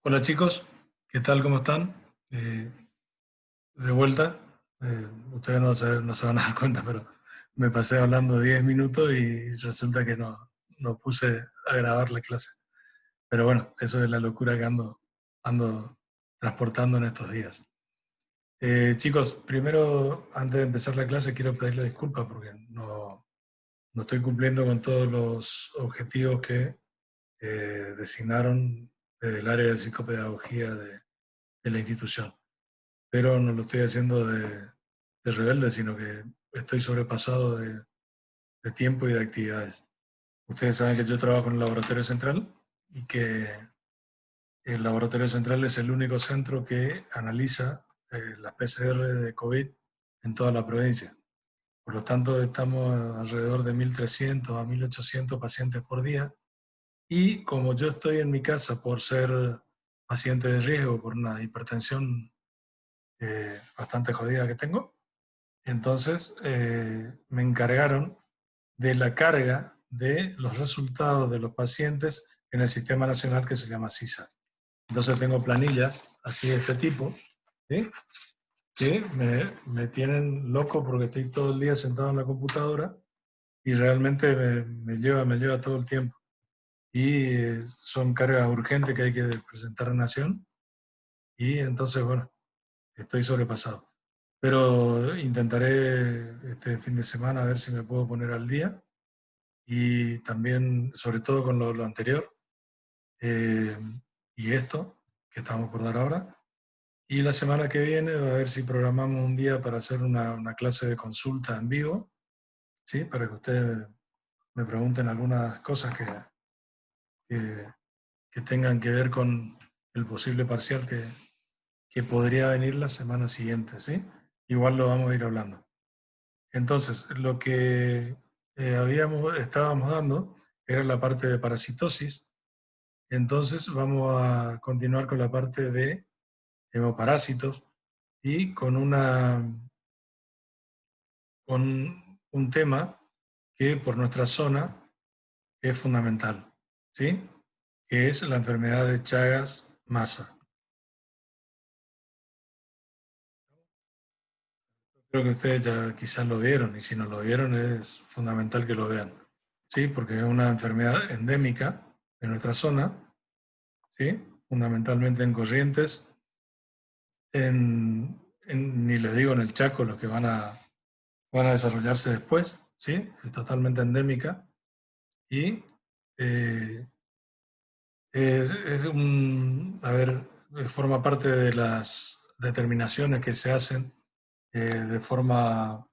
Hola chicos, ¿qué tal? ¿Cómo están? De vuelta. Ustedes no se van a dar cuenta, pero me pasé hablando 10 minutos y resulta que no puse a grabar la clase. Pero bueno, eso es la locura que ando transportando en estos días. Chicos, primero, antes de empezar la clase, quiero pedirle disculpas porque no estoy cumpliendo con todos los objetivos que designaron del área de psicopedagogía de la institución. Pero no lo estoy haciendo de rebelde, sino que estoy sobrepasado de tiempo y de actividades. Ustedes saben que yo trabajo en el laboratorio central y que el laboratorio central es el único centro que analiza las PCR de COVID en toda la provincia. Por lo tanto, estamos alrededor de 1.300 a 1.800 pacientes por día. Y como yo estoy en mi casa por ser paciente de riesgo, por una hipertensión bastante jodida que tengo, entonces me encargaron de la carga de los resultados de los pacientes en el sistema nacional que se llama CISA. Entonces tengo planillas así de este tipo, ¿sí? Que me tienen loco porque estoy todo el día sentado en la computadora y realmente me lleva todo el tiempo. Y son cargas urgentes que hay que presentar a Nación y entonces, bueno, estoy sobrepasado. Pero intentaré este fin de semana a ver si me puedo poner al día y también, sobre todo con lo anterior eh, y esto que estamos por dar ahora. Y la semana que viene a ver si programamos un día para hacer una clase de consulta en vivo, ¿sí? Para que ustedes me pregunten algunas cosas que, que tengan que ver con el posible parcial que podría venir la semana siguiente, ¿sí? Igual lo vamos a ir hablando. Entonces, lo que estábamos dando era la parte de parasitosis. Entonces, vamos a continuar con la parte de hemoparásitos y con un tema que por nuestra zona es fundamental, ¿sí? Que es la enfermedad de Chagas-Massa. Creo que ustedes ya quizás lo vieron y si no lo vieron es fundamental que lo vean, ¿sí? Porque es una enfermedad endémica de nuestra zona, ¿sí? Fundamentalmente en Corrientes, ni les digo en el Chaco, los que van a desarrollarse después, ¿sí? Es totalmente endémica y eh, a ver, forma parte de las determinaciones que se hacen de forma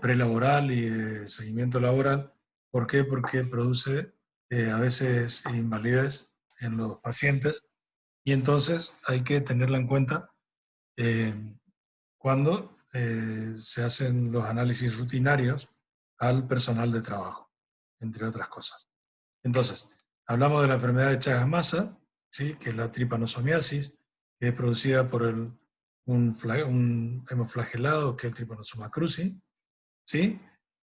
prelaboral y de seguimiento laboral. ¿Por qué? Porque produce a veces invalidez en los pacientes y entonces hay que tenerla en cuenta cuando se hacen los análisis rutinarios al personal de trabajo, entre otras cosas. Entonces, hablamos de la enfermedad de Chagas-Massa, ¿sí? Que es la tripanosomiasis, que es producida por un hemoflagelado, que es el Trypanosoma cruzi, ¿sí?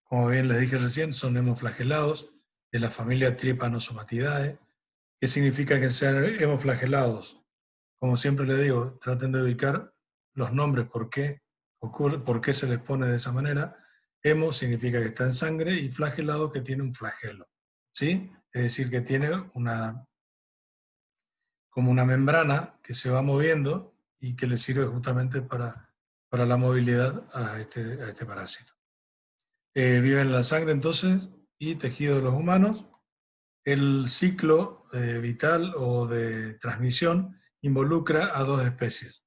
Como bien les dije recién, son hemoflagelados de la familia Trypanosomatidae. ¿Qué significa que sean hemoflagelados? Como siempre les digo, traten de ubicar los nombres, por qué se les pone de esa manera. Hemo significa que está en sangre y flagelado que tiene un flagelo, ¿sí? Es decir, que tiene como una membrana que se va moviendo y que le sirve justamente para la movilidad a este parásito. Vive en la sangre entonces y tejido de los humanos. El ciclo vital o de transmisión involucra a dos especies,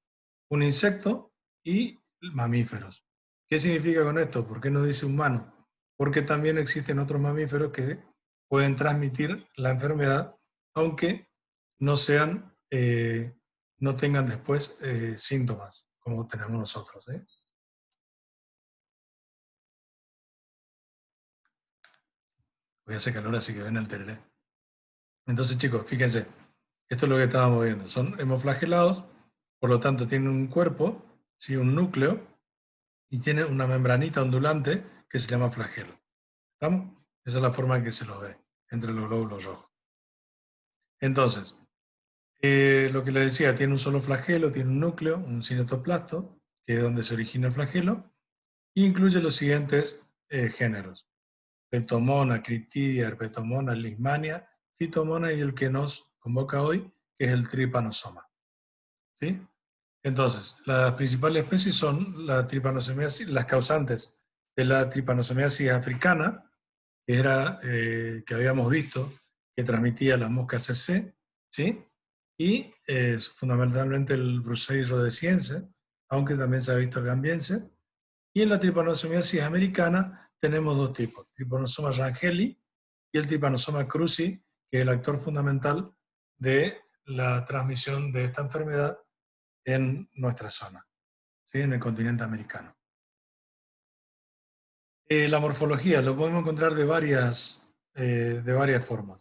un insecto y mamíferos. ¿Qué significa con esto? ¿Por qué no dice humano? Porque también existen otros mamíferos que pueden transmitir la enfermedad, aunque no no tengan después síntomas, como tenemos nosotros, ¿eh? Hoy hace calor, así que ven el tereré. Entonces, chicos, fíjense, esto es lo que estábamos viendo. Son hemoflagelados, por lo tanto tienen un cuerpo, ¿sí? Un núcleo, y tiene una membranita ondulante que se llama flagelo. ¿Estamos? Esa es la forma en que se los ve entre los glóbulos rojos. Entonces, Lo que le decía, tiene un solo flagelo, tiene un núcleo, un cinetoplasto, que es donde se origina el flagelo, e incluye los siguientes géneros: Pentomona, Critidia, Herpetomona, Leishmania, Phytomona y el que nos convoca hoy, que es el Trypanosoma. ¿Sí? Entonces, las principales especies son la tripanosomiasis, las causantes de la tripanosomiasis africana, que era que habíamos visto que transmitía la mosca CC, ¿sí? Y fundamentalmente el Brucei rhodesiense, aunque también se ha visto el gambiense. Y en la tripanosomiasis americana tenemos dos tipos: Trypanosoma rangeli y el Trypanosoma cruzi, que es el actor fundamental de la transmisión de esta enfermedad en nuestra zona, ¿sí? En el continente americano. La morfología lo podemos encontrar de varias formas.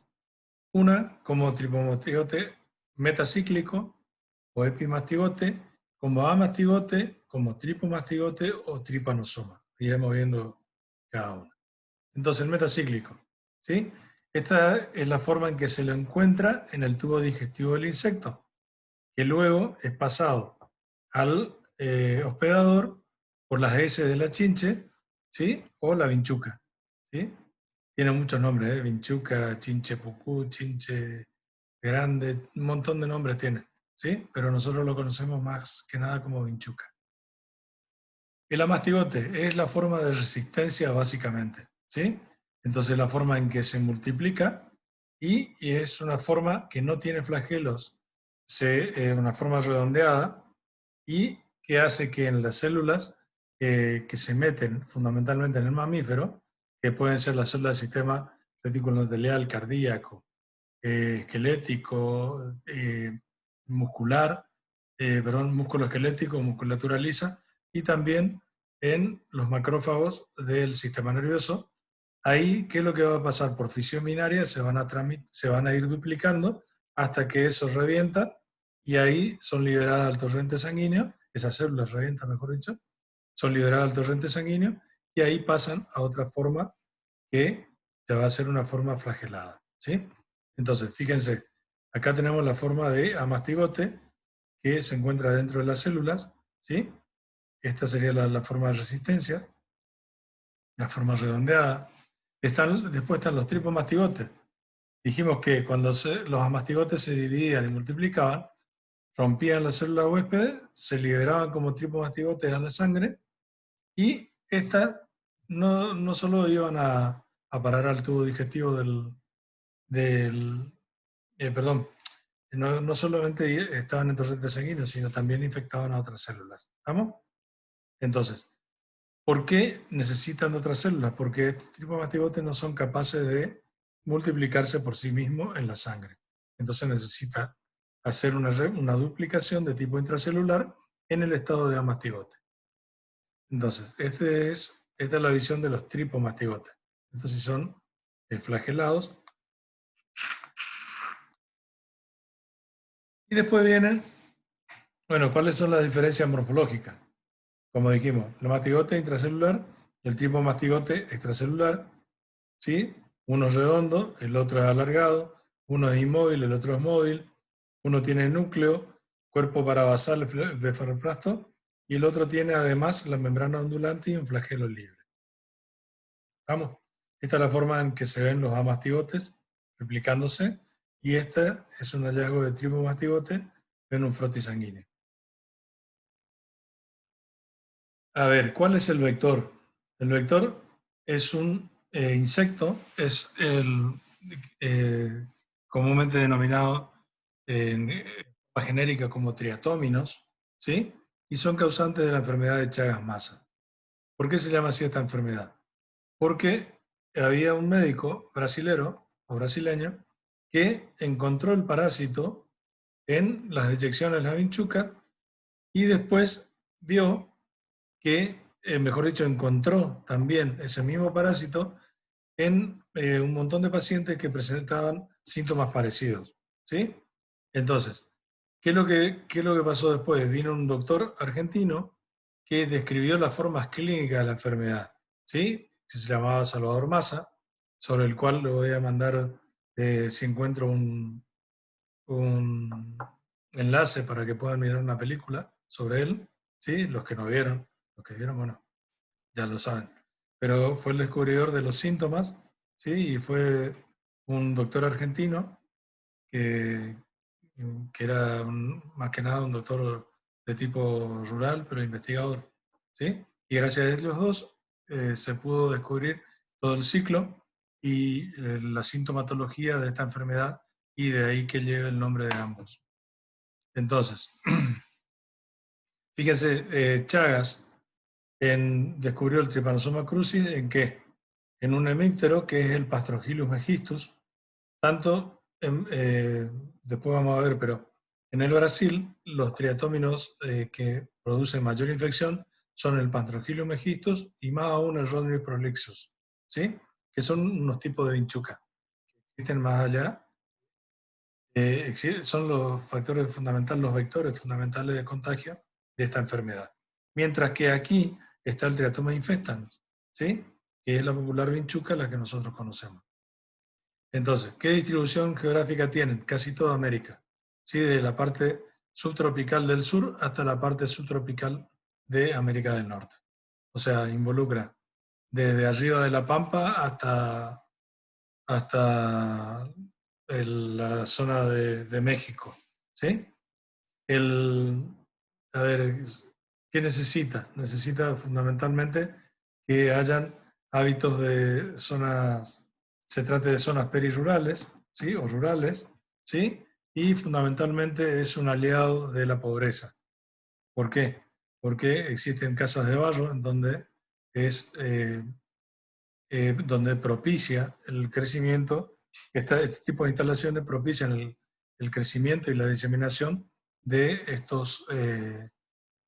Una, como tripomastigote metacíclico o epimastigote, como amastigote, como tripomastigote o tripanosoma. Iremos viendo cada uno. Entonces, el metacíclico, ¿sí? Esta es la forma en que se lo encuentra en el tubo digestivo del insecto, que luego es pasado al hospedador por las heces de la chinche, ¿sí? O la vinchuca, ¿sí? Tiene muchos nombres, vinchuca, chinche pucú, chinche grande, un montón de nombres tiene, ¿sí? Pero nosotros lo conocemos más que nada como vinchuca. El amastigote es la forma de resistencia básicamente, ¿sí? Entonces la forma en que se multiplica y es una forma que no tiene flagelos, una forma redondeada y que hace que en las células que se meten fundamentalmente en el mamífero, que pueden ser las células del sistema reticuloendotelial, cardíaco, esquelético, muscular, músculo esquelético, musculatura lisa, y también en los macrófagos del sistema nervioso. Ahí, ¿qué es lo que va a pasar? Por fisión binaria se van a ir duplicando hasta que eso revienta y ahí son liberadas al torrente sanguíneo, esas células revientan, mejor dicho, son liberadas al torrente sanguíneo y ahí pasan a otra forma que ya va a ser una forma flagelada, ¿sí? Entonces, fíjense, acá tenemos la forma de amastigote que se encuentra dentro de las células, ¿sí? Esta sería la forma de resistencia, la forma redondeada. Después están los tripomastigotes. Dijimos que cuando los amastigotes se dividían y multiplicaban, rompían la célula huésped, se liberaban como tripomastigotes a la sangre y estas no solo iban a parar al tubo digestivo perdón, no solamente estaban en torrente sanguíneo, sino también infectaban a otras células. ¿Estamos? Entonces, ¿por qué necesitan de otras células? Porque estos tripomastigotes no son capaces de multiplicarse por sí mismos en la sangre. Entonces necesita hacer una duplicación de tipo intracelular en el estado de amastigote. Entonces, esta es la visión de los tripomastigotes. Estos sí son flagelados. Y después vienen, bueno, ¿cuáles son las diferencias morfológicas? Como dijimos, el mastigote intracelular y el tripomastigote extracelular, ¿sí? Uno es redondo, el otro es alargado, uno es inmóvil, el otro es móvil, uno tiene núcleo, cuerpo parabasal de ferroplasto, y el otro tiene además la membrana ondulante y un flagelo libre. ¿Vamos? Esta es la forma en que se ven los amastigotes replicándose, y este es un hallazgo de tripomastigote en un frotis sanguíneo. A ver, ¿cuál es el vector? El vector es un insecto, es el comúnmente denominado en forma genérica como triatóminos, ¿sí? Y son causantes de la enfermedad de Chagas-Massa. ¿Por qué se llama así esta enfermedad? Porque había un médico brasilero o brasileño que encontró el parásito en las deyecciones de la vinchuca y después vio que, mejor dicho, encontró también ese mismo parásito en un montón de pacientes que presentaban síntomas parecidos, ¿sí? Entonces, qué es lo que pasó después? Vino un doctor argentino que describió las formas clínicas de la enfermedad, ¿sí? Que se llamaba Salvador Massa, sobre el cual le voy a mandar, si encuentro un enlace para que puedan mirar una película sobre él, ¿sí? Los que vieron, bueno, ya lo saben. Pero fue el descubridor de los síntomas, ¿sí? Y fue un doctor argentino que, que era más que nada un doctor de tipo rural, pero investigador, ¿sí? Y gracias a ellos dos se pudo descubrir todo el ciclo y la sintomatología de esta enfermedad, y de ahí que lleva el nombre de ambos. Entonces, fíjense, Chagas descubrió el Trypanosoma cruzi ¿en qué? En un hemíptero que es el Pastrogilus megistus, tanto, después vamos a ver, pero en el Brasil los triatóminos que producen mayor infección son el Pastrogilus megistus y más aún el Rodney prolixus, ¿sí? Que son unos tipos de vinchuca que existen más allá. Son los factores fundamentales, los vectores fundamentales de contagio de esta enfermedad. Mientras que aquí está el Triatoma infestans, ¿sí? Que es la popular vinchuca, la que nosotros conocemos. Entonces, ¿qué distribución geográfica tienen? Casi toda América, ¿sí? De la parte subtropical del sur hasta la parte subtropical de América del Norte. O sea, involucra desde arriba de la Pampa hasta la zona de México, ¿sí? A ver, ¿qué necesita? Necesita fundamentalmente que hayan hábitos de zonas, se trate de zonas perirurales, ¿sí? O rurales, ¿sí? Y fundamentalmente es un aliado de la pobreza. ¿Por qué? Porque existen casas de barro en donde donde propicia el crecimiento, este tipo de instalaciones propician el crecimiento y la diseminación de estos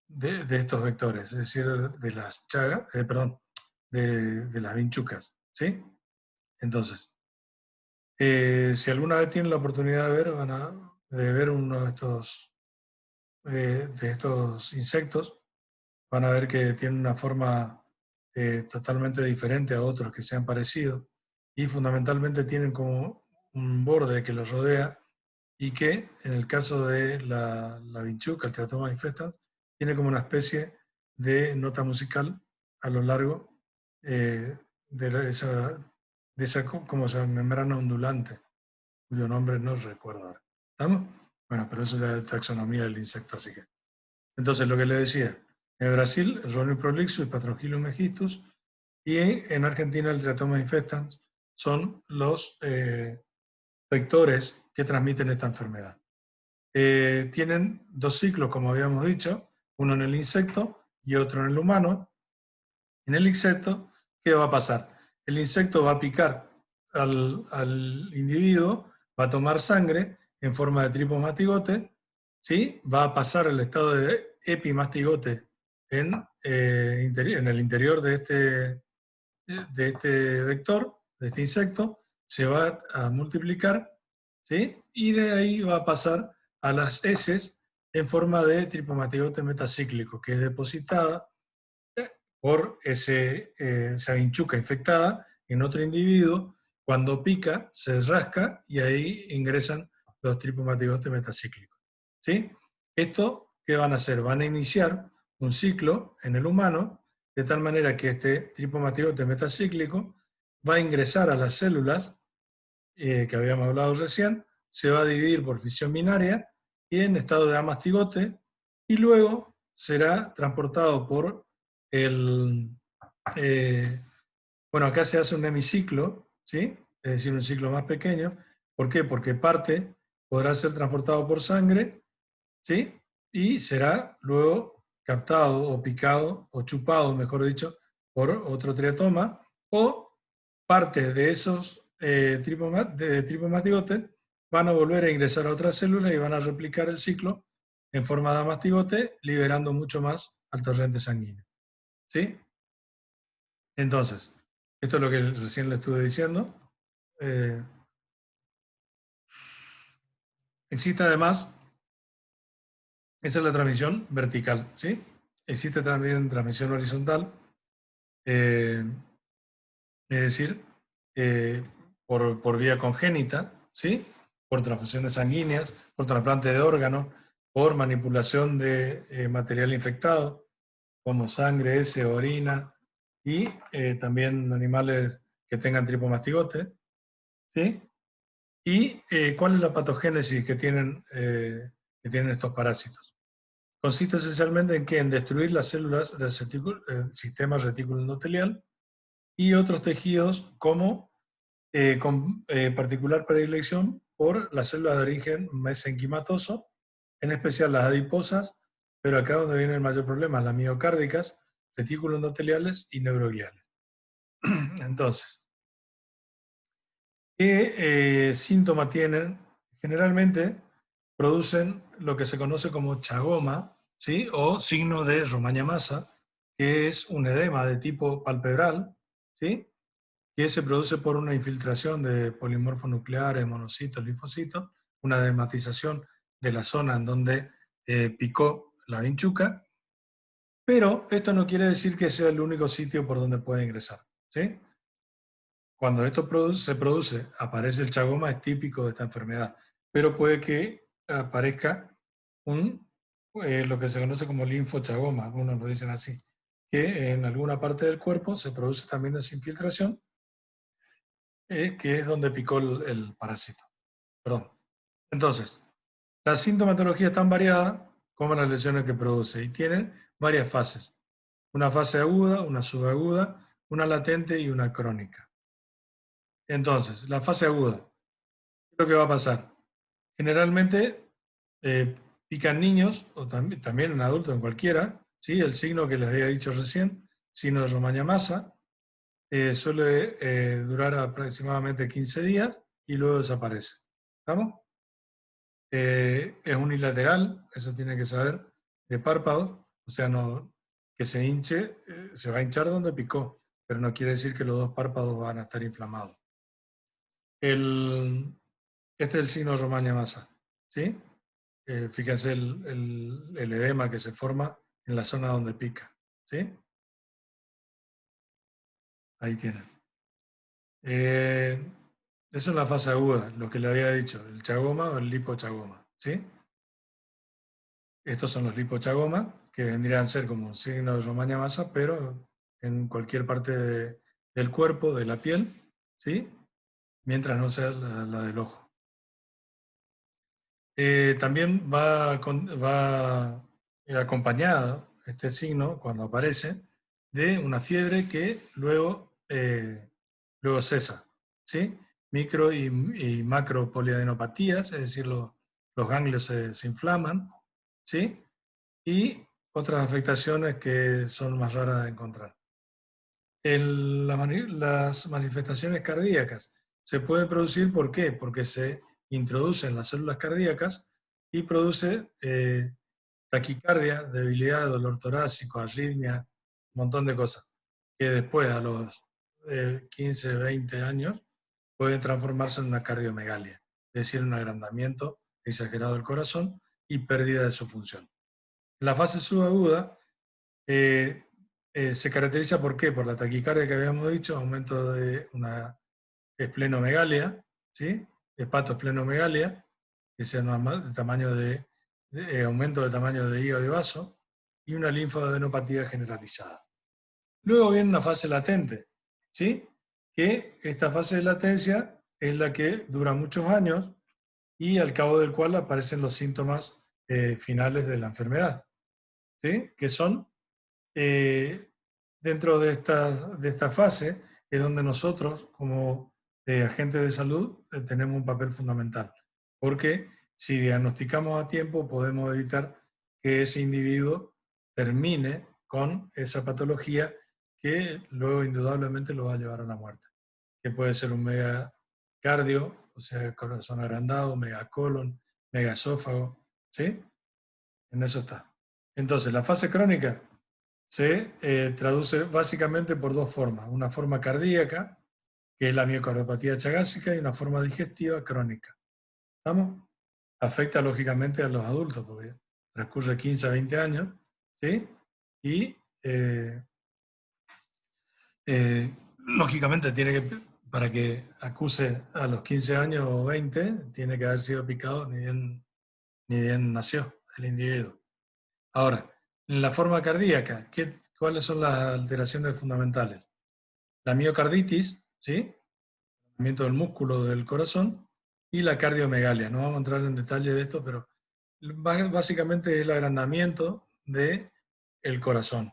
vectores, es decir, de las chagas, perdón, de las vinchucas, ¿sí? Entonces, si alguna vez tienen la oportunidad de ver uno de estos insectos, van a ver que tienen una forma totalmente diferente a otros que sean parecidos, y fundamentalmente tienen como un borde que los rodea, y que en el caso de la vinchuca, el Triatoma infestans, tiene como una especie de nota musical a lo largo de esa como esa membrana ondulante, cuyo nombre no recuerdo ahora. ¿Estamos? Bueno, pero eso ya es taxonomía del insecto, así que. Entonces, lo que le decía, en Brasil, el Rodney prolixus y Patrogilus megistus, y en Argentina, el Triatoma infestans, son los vectores que transmiten esta enfermedad. Tienen dos ciclos, como habíamos dicho, uno en el insecto y otro en el humano. En el insecto, ¿qué va a pasar? El insecto va a picar al individuo, va a tomar sangre en forma de tripomastigote, ¿sí? Va a pasar al estado de epimastigote en el interior de este vector, de este insecto, se va a multiplicar, ¿sí? Y de ahí va a pasar a las heces en forma de tripomastigote metacíclico, que es depositada por esa vinchuca infectada en otro individuo. Cuando pica, se rasca y ahí ingresan los tripomatigotes metacíclicos, ¿sí? Esto, ¿qué van a hacer? Van a iniciar un ciclo en el humano, de tal manera que este tripomatigote metacíclico va a ingresar a las células que habíamos hablado recién, se va a dividir por fisión binaria y en estado de amastigote, y luego será transportado por eh, bueno, acá se hace un hemiciclo, ¿sí? Es decir, un ciclo más pequeño. ¿Por qué? Porque parte podrá ser transportado por sangre, ¿sí? Y será luego captado o picado o chupado, mejor dicho, por otro triatoma, o parte de esos tripomatigotes van a volver a ingresar a otras células y van a replicar el ciclo en forma de amastigote, liberando mucho más al torrente sanguíneo, ¿sí? Entonces, esto es lo que recién le estuve diciendo. Eh, existe además, esa es la transmisión vertical, ¿sí? Existe también transmisión horizontal, eh, es decir, por vía congénita, ¿sí? por transfusiones sanguíneas, por trasplante de órganos, por manipulación de material infectado, como sangre, heces, orina, y también animales que tengan tripomastigote, ¿sí? ¿Y cuál es la patogénesis que tienen estos parásitos? Consiste esencialmente en, en destruir las células del sistema retículo endotelial y otros tejidos con particular predilección por las células de origen mesenquimatoso, en especial las adiposas, pero acá donde viene el mayor problema, las miocárdicas, retículos endoteliales y neurogliales. Entonces, ¿qué síntomas tienen? Generalmente producen lo que se conoce como chagoma, ¿sí? O signo de Romaña-Massa, que es un edema de tipo palpebral, ¿sí? Que se produce por una infiltración de polimorfos nucleares, monocitos, linfocitos, una edematización de la zona en donde picó la vinchuca, pero esto no quiere decir que sea el único sitio por donde puede ingresar, ¿sí? Cuando esto se produce, aparece el chagoma, es típico de esta enfermedad, pero puede que aparezca lo que se conoce como linfochagoma, algunos lo dicen así, que en alguna parte del cuerpo se produce también esa infiltración, que es donde picó el parásito. Perdón. Entonces, la sintomatología es tan variada como las lesiones que produce y tienen varias fases. Una fase aguda, una subaguda, una latente y una crónica. Entonces, la fase aguda, ¿qué es lo que va a pasar? Generalmente pican niños, o también en adultos, en cualquiera, ¿sí? El signo que les había dicho recién, signo de Romaña-Massa, suele durar aproximadamente 15 días y luego desaparece. ¿Estamos? Es unilateral, eso tiene que saber, de párpado, o sea, no, que se hinche, se va a hinchar donde picó, pero no quiere decir que los dos párpados van a estar inflamados. Este es el signo Romaña-Massa, ¿sí? Fíjense el edema que se forma en la zona donde pica, ¿sí? Ahí tienen. Eso es la fase aguda, lo que le había dicho, el chagoma o el lipochagoma, ¿sí? Estos son los lipochagomas, que vendrían a ser como un signo de Romaña-Massa, pero en cualquier parte del cuerpo, de la piel, ¿sí? Mientras no sea la del ojo. También va acompañado este signo, cuando aparece, de una fiebre que luego cesa, ¿sí? Micro y macro poliadenopatías, es decir, los ganglios se inflaman, ¿sí? Y otras afectaciones que son más raras de encontrar. Las manifestaciones cardíacas se pueden producir, ¿por qué? Porque se introducen las células cardíacas y produce taquicardia, debilidad, dolor torácico, arritmia, un montón de cosas, que después a los 15, 20 años pueden transformarse en una cardiomegalia, es decir, un agrandamiento exagerado del corazón y pérdida de su función. La fase subaguda se caracteriza ¿por qué? Por la taquicardia que habíamos dicho, aumento de una esplenomegalia, ¿sí? Hepatoesplenomegalia, que es de tamaño aumento de tamaño de hígado y vaso, y una linfadenopatía generalizada. Luego viene una fase latente, ¿sí? Que esta fase de latencia es la que dura muchos años y al cabo del cual aparecen los síntomas finales de la enfermedad, ¿sí? Que son dentro de esta fase es donde nosotros, como agentes de salud, tenemos un papel fundamental. Porque si diagnosticamos a tiempo, podemos evitar que ese individuo termine con esa patología que luego indudablemente lo va a llevar a la muerte. Que puede ser un megacardio, o sea, corazón agrandado, megacolon, megaesófago, ¿sí? En eso está. Entonces, la fase crónica se traduce básicamente por dos formas. Una forma cardíaca, que es la miocardiopatía chagásica, y una forma digestiva crónica. ¿Estamos? Afecta lógicamente a los adultos, porque transcurre 15 a 20 años, ¿sí? Y lógicamente tiene que para que acuse a los 15 años o 20, tiene que haber sido picado ni bien nació el individuo. Ahora, en la forma cardíaca, ¿cuáles son las alteraciones fundamentales? La miocarditis, ¿sí? El del músculo del corazón, y la cardiomegalia. No vamos a entrar en detalle de esto, pero básicamente es el agrandamiento del corazón.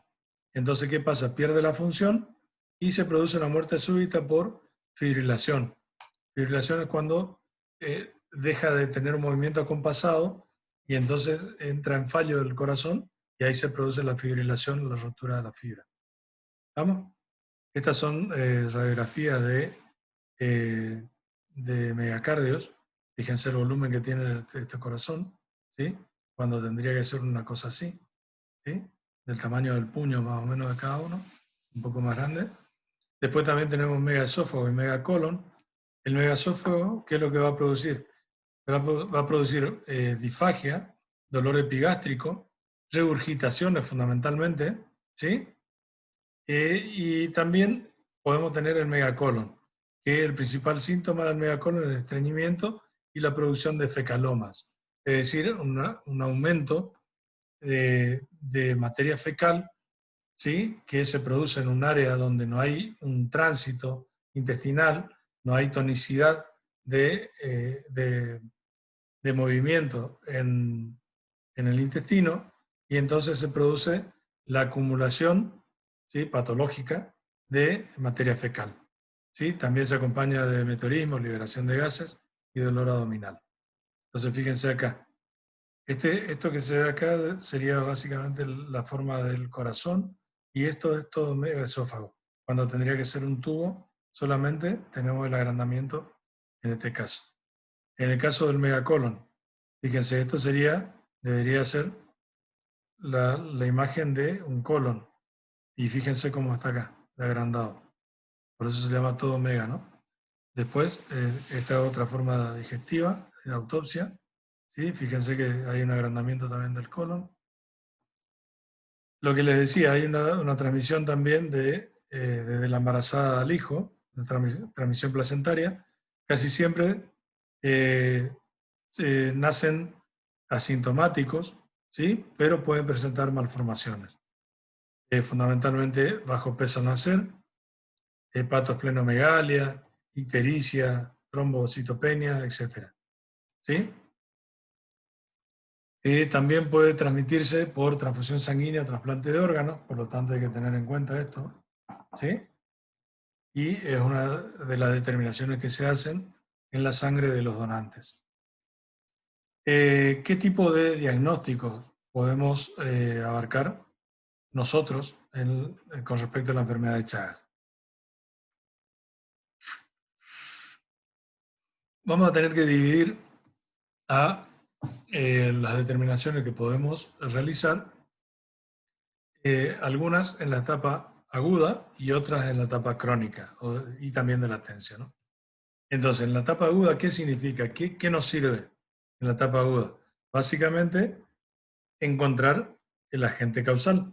Entonces, ¿qué pasa? Pierde la función y se produce una muerte súbita por fibrilación. Fibrilación es cuando deja de tener un movimiento acompasado y entonces entra en fallo del corazón y ahí se produce la fibrilación, la ruptura de la fibra. ¿Vamos? Estas son radiografías de megacardios. Fíjense el volumen que tiene este corazón, ¿sí? Cuando tendría que ser una cosa así, ¿sí? Del tamaño del puño más o menos de cada uno, un poco más grande. Después también tenemos megaesófago y megacolon. El megaesófago, ¿qué es lo que va a producir? Va a producir disfagia, dolor epigástrico, regurgitaciones fundamentalmente, ¿sí? Y también podemos tener el megacolon, que el principal síntoma del megacolon es el estreñimiento y la producción de fecalomas, es decir, un aumento de materia fecal, ¿sí? Que se produce en un área donde no hay un tránsito intestinal, no hay tonicidad de movimiento en el intestino, y entonces se produce la acumulación, ¿sí? Patológica de materia fecal. ¿Sí? También se acompaña de meteorismo, liberación de gases y dolor abdominal. Entonces fíjense acá. Esto que se ve acá sería básicamente la forma del corazón, y esto es todo megaesófago. Cuando tendría que ser un tubo, solamente tenemos el agrandamiento en este caso. En el caso del megacolon, fíjense, esto debería ser la imagen de un colon. Y fíjense cómo está acá, de agrandado. Por eso se llama todo mega, ¿no? Después, esta otra forma digestiva, de autopsia. ¿Sí? Fíjense que hay un agrandamiento también del colon. Lo que les decía, hay una transmisión también desde la embarazada al hijo, de transmisión placentaria. Casi siempre nacen asintomáticos, ¿sí? Pero pueden presentar malformaciones. Fundamentalmente bajo peso al nacer, hepatosplenomegalia, ictericia, trombocitopenia, etc. ¿Sí? También puede transmitirse por transfusión sanguínea o trasplante de órganos, por lo tanto hay que tener en cuenta esto. ¿Sí? Y es una de las determinaciones que se hacen en la sangre de los donantes. ¿Qué tipo de diagnósticos podemos abarcar nosotros con respecto a la enfermedad de Chagas? Vamos a tener que dividir a las determinaciones que podemos realizar, algunas en la etapa aguda y otras en la etapa crónica y también de latencia, ¿no? Entonces, en la etapa aguda, ¿qué significa? ¿Qué nos sirve en la etapa aguda? Básicamente, encontrar el agente causal.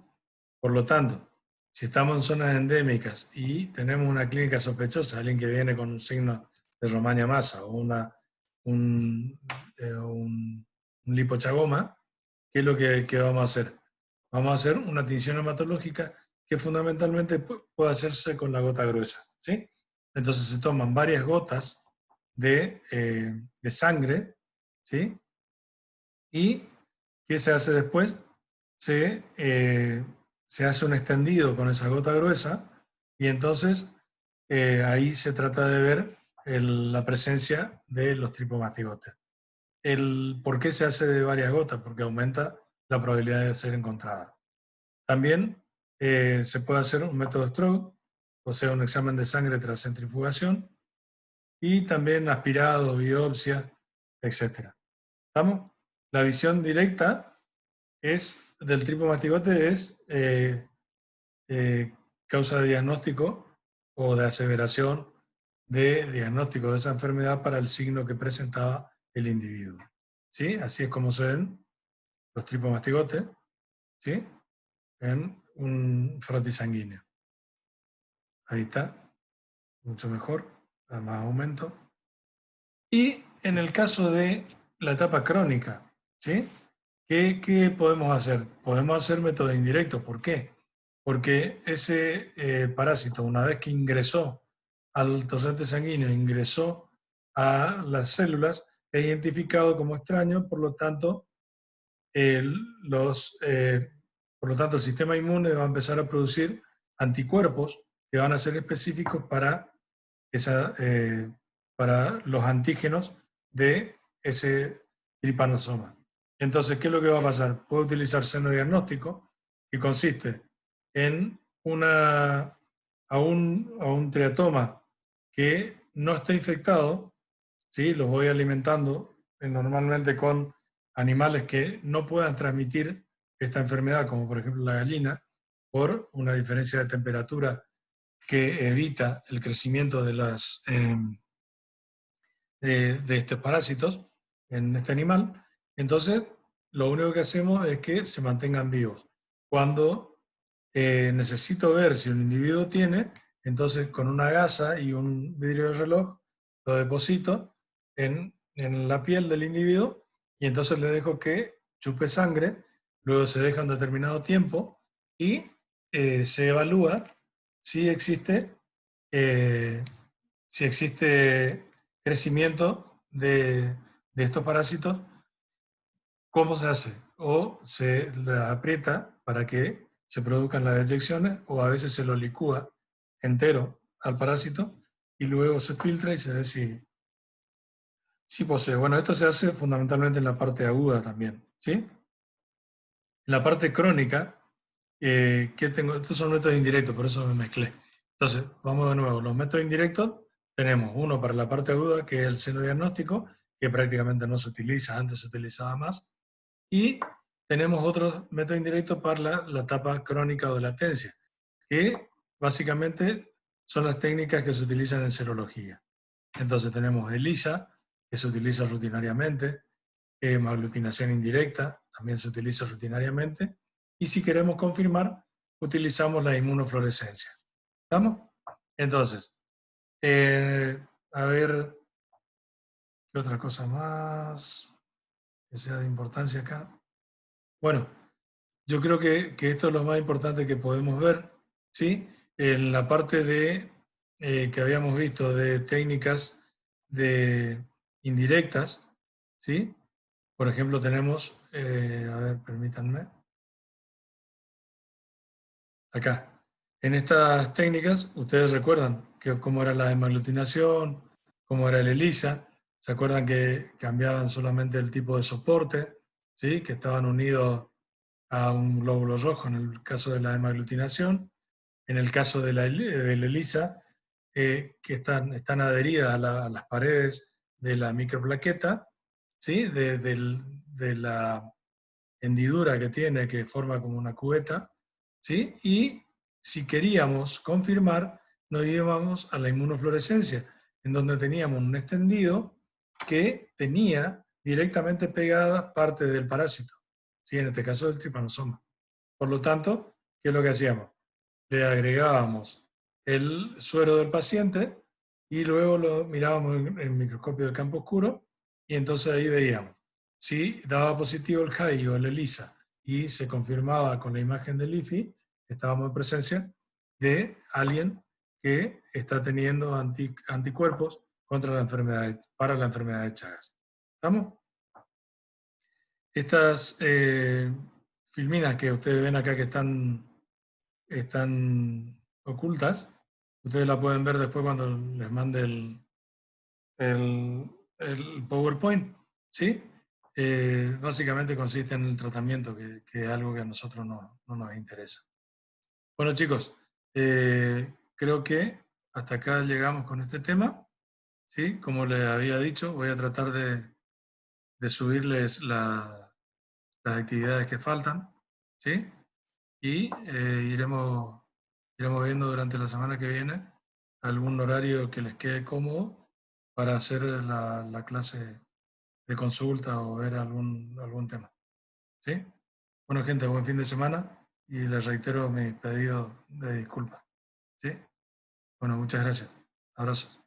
Por lo tanto, si estamos en zonas endémicas y tenemos una clínica sospechosa, alguien que viene con un signo de Romaña masa o un lipochagoma, ¿qué es lo que vamos a hacer? Vamos a hacer una tinción hematológica que fundamentalmente puede hacerse con la gota gruesa, ¿sí? Entonces se toman varias gotas de sangre, ¿sí? ¿Y qué se hace después? Se hace un extendido con esa gota gruesa, y entonces ahí se trata de ver la presencia de los tripomastigotes. ¿Por qué se hace de varias gotas? Porque aumenta la probabilidad de ser encontrada. También se puede hacer un método Stroke, o sea, un examen de sangre tras centrifugación, y también aspirado, biopsia, etc. ¿Estamos? La visión directa del tripomastigote es causa de diagnóstico o de aseveración de diagnóstico de esa enfermedad para el signo que presentaba el individuo. ¿Sí? Así es como se ven los tripomastigotes, ¿sí? En un frotis sanguíneo. Ahí está, mucho mejor. más aumento. Y en el caso de la etapa crónica, ¿sí? ¿Qué podemos hacer? Podemos hacer métodos indirectos. ¿Por qué? Porque ese parásito, una vez que ingresó al torrente sanguíneo, ingresó a las células, es identificado como extraño, por lo tanto, el sistema inmune va a empezar a producir anticuerpos que van a ser específicos para los antígenos de ese tripanosoma. Entonces, ¿qué es lo que va a pasar? Puede utilizar senodiagnóstico, que consiste en a un triatoma que no está infectado, ¿sí? Los voy alimentando normalmente con animales que no puedan transmitir esta enfermedad, como por ejemplo la gallina, por una diferencia de temperatura que evita el crecimiento de estos parásitos en este animal. Entonces, lo único que hacemos es que se mantengan vivos. Cuando necesito ver si un individuo tiene, entonces con una gasa y un vidrio de reloj lo deposito en la piel del individuo y entonces le dejo que chupe sangre, luego se deja un determinado tiempo y se evalúa si existe, eh, si existe crecimiento de estos parásitos. ¿Cómo se hace? O se le aprieta para que se produzcan las eyecciones, o a veces se lo licúa entero al parásito y luego se filtra y se ve si posee. Bueno, esto se hace fundamentalmente en la parte aguda también, ¿sí? En la parte crónica, ¿qué tengo? Estos son métodos indirectos, por eso me mezclé. Entonces, vamos de nuevo. Los métodos indirectos tenemos uno para la parte aguda, que es el senodiagnóstico, que prácticamente no se utiliza, antes se utilizaba más. Y tenemos otros métodos indirectos para la etapa crónica o de latencia, que básicamente son las técnicas que se utilizan en serología. Entonces tenemos ELISA, que se utiliza rutinariamente, hemaglutinación indirecta, también se utiliza rutinariamente, y si queremos confirmar, utilizamos la inmunofluorescencia. ¿Estamos? Entonces, a ver, ¿qué otra cosa más que sea de importancia acá? Bueno, yo creo que esto es lo más importante que podemos ver, ¿sí? En la parte que habíamos visto de técnicas indirectas, ¿sí? Por ejemplo, tenemos, a ver, permítanme, acá. En estas técnicas, ustedes recuerdan cómo era la hemaglutinación, cómo era el ELISA, se acuerdan que cambiaban solamente el tipo de soporte, ¿sí? Que estaban unidos a un glóbulo rojo en el caso de la hemaglutinación. En el caso de la ELISA, que están adheridas a las paredes de la microplaqueta, ¿sí? De la hendidura que tiene, que forma como una cubeta, ¿sí? Y si queríamos confirmar, nos íbamos a la inmunofluorescencia, en donde teníamos un extendido que tenía directamente pegada parte del parásito, ¿sí? En este caso del tripanosoma. Por lo tanto, ¿qué es lo que hacíamos? Le agregábamos el suero del paciente y luego lo mirábamos en microscopio de campo oscuro y entonces ahí veíamos si daba positivo el JAI o el ELISA y se confirmaba con la imagen del IFI, estábamos en presencia de alguien que está teniendo anticuerpos contra para la enfermedad de Chagas. ¿Estamos? Estas filminas que ustedes ven acá que están ocultas, ustedes la pueden ver después cuando les mande el PowerPoint, ¿sí? Básicamente consiste en el tratamiento, que es algo que a nosotros no nos interesa. Bueno, chicos, creo que hasta acá llegamos con este tema, ¿sí? Como les había dicho, voy a tratar de subirles las actividades que faltan, ¿sí? Y iremos viendo durante la semana que viene algún horario que les quede cómodo para hacer la clase de consulta o ver algún tema. ¿Sí? Bueno, gente, buen fin de semana y les reitero mi pedido de disculpas. ¿Sí? Bueno, muchas gracias. Abrazos.